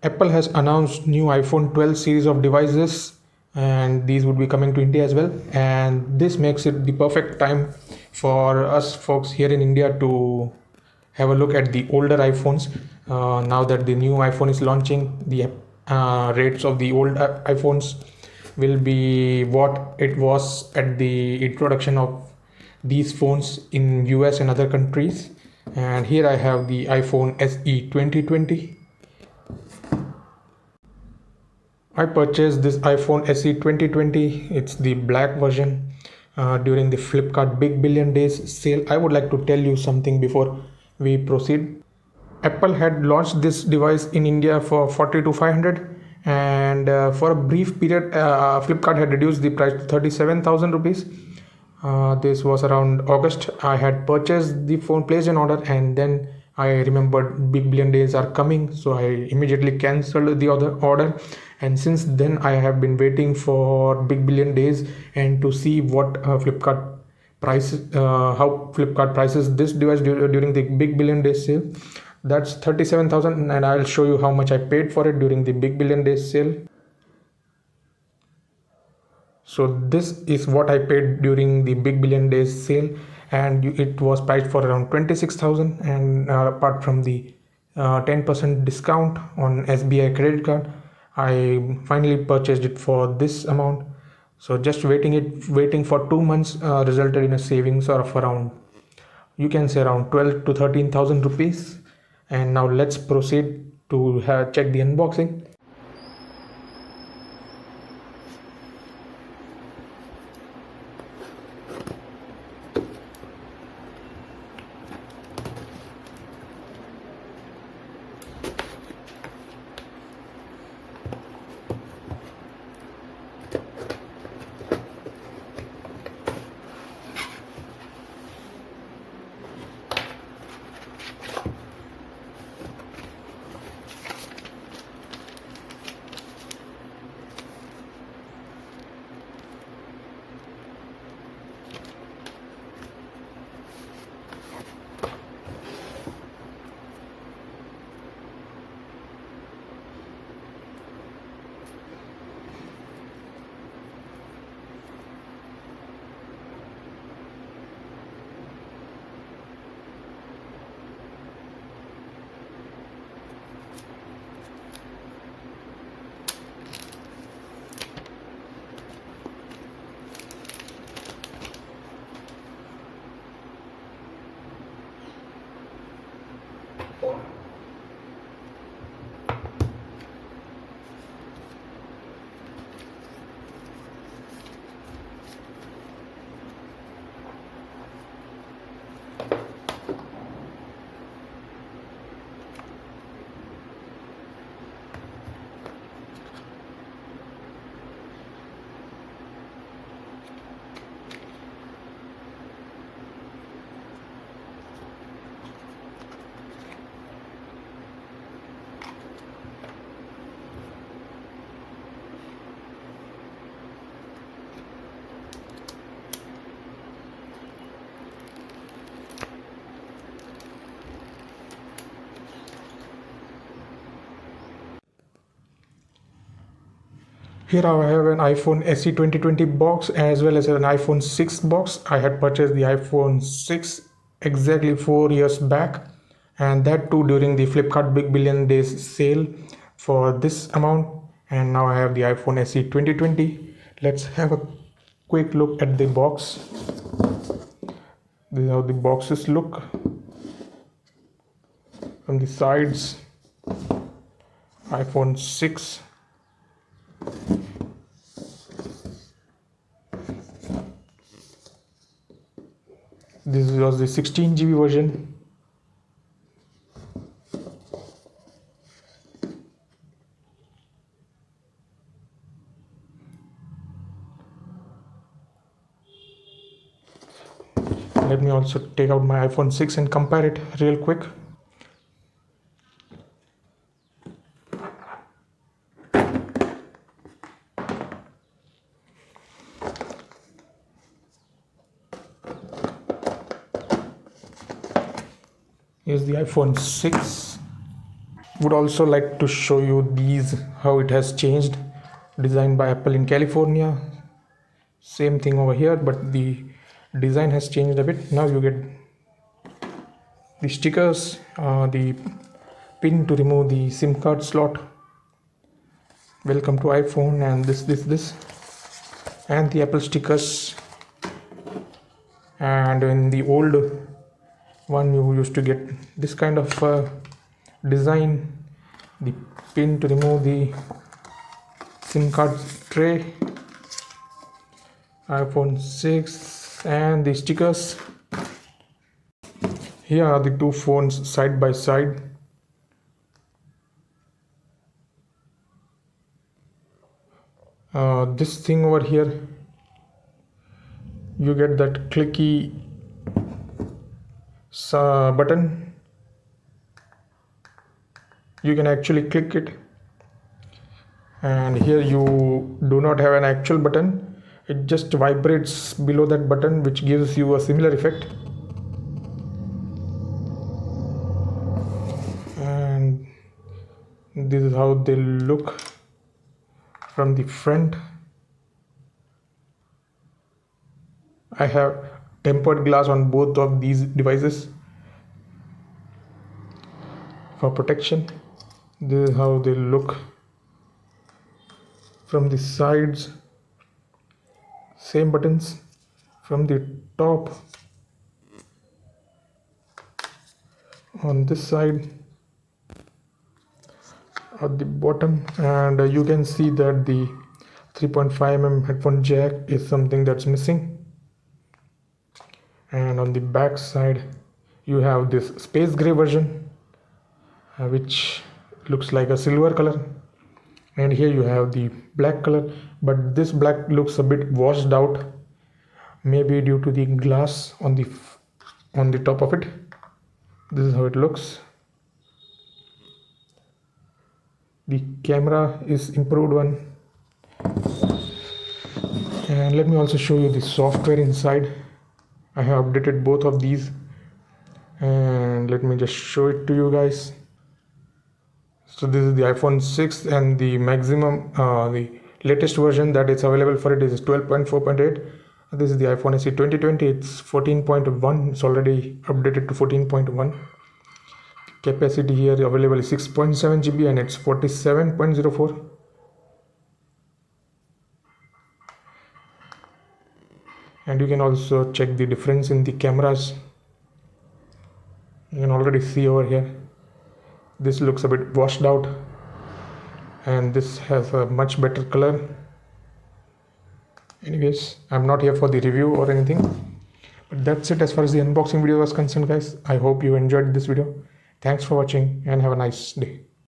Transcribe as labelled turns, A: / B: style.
A: Apple has announced new iPhone 12 series of devices, and these would be coming to India as well. And this makes it the perfect time for us folks here in India to have a look at the older iPhones. Now that the new iPhone is launching, the rates of the old iPhones will be what it was at the introduction of these phones in US and other countries. And here I have the iPhone SE 2020. I purchased this iPhone SE 2020. It's the black version during the Flipkart Big Billion Days sale. I would like to tell you something before we proceed. Apple had launched this device in India for 40 to 500, and for a brief period, Flipkart had reduced the price to 37,000 rupees. This was around August. I had purchased the phone, placed an order, and then I remembered Big Billion Days are coming, so I immediately cancelled the other order. And since then, I have been waiting for Big Billion Days and to see what Flipkart how Flipkart prices this device during the Big Billion Days sale. That's 37,000, and I'll show you how much I paid for it during the Big Billion Days sale. So this is what I paid during the Big Billion Days sale, and it was priced for around 26,000. And apart from the 10% discount on SBI credit card, I finally purchased it for this amount. So just waiting for 2 months resulted in a savings of around, you can say, around 12 to 13,000 rupees. And now let's proceed to check the unboxing. Here I have an iPhone SE 2020 box as well as an iPhone 6 box. I had purchased the iPhone 6 exactly 4 years back, and that too during the Flipkart Big Billion Days sale for this amount. And now I have the iPhone SE 2020. Let's have a quick look at the box. This is how the boxes look from the sides. iPhone 6. This was the 16 GB version. Let me also take out my iPhone 6 and compare it real quick. Here's the iPhone 6. Would also like to show you these, how it has changed. Designed by Apple in California. Same thing over here, but the design has changed a bit. Now you get the stickers, the pin to remove the SIM card slot. Welcome to iPhone, and this, and the Apple stickers. And in the old one, you used to get this kind of design, the pin to remove the SIM card tray, iPhone 6, and the stickers. Here are the two phones side by side. This thing over here, you get that clicky button. You can actually click it, and here you do not have an actual button. It just vibrates below that button, which gives you a similar effect. And this is how they look from the front. I have tempered glass on both of these devices for protection. This is how they look from the sides. Same buttons from the top on this side, at the bottom, and you can see that the 3.5mm headphone jack is something that's missing. And on the back side you have this space gray version, which looks like a silver color, and here you have the black color, but this black looks a bit washed out, maybe due to the glass on the top of it. This is how it looks. The camera is improved one, and let me also show you the software inside. I have updated both of these, and let me just show it to you guys. So this is the iPhone 6, and the maximum, the latest version that is available for it is 12.4.8. This is the iPhone SE 2020. It's 14.1. It's already updated to 14.1. Capacity here available is 6.7 GB, and it's 47.04. And you can also check the difference in the cameras. You can already see over here, this looks a bit washed out, and this has a much better color. Anyways, I'm not here for the review or anything, but that's it as far as the unboxing video was concerned, guys. I hope you enjoyed this video. Thanks for watching, and have a nice day.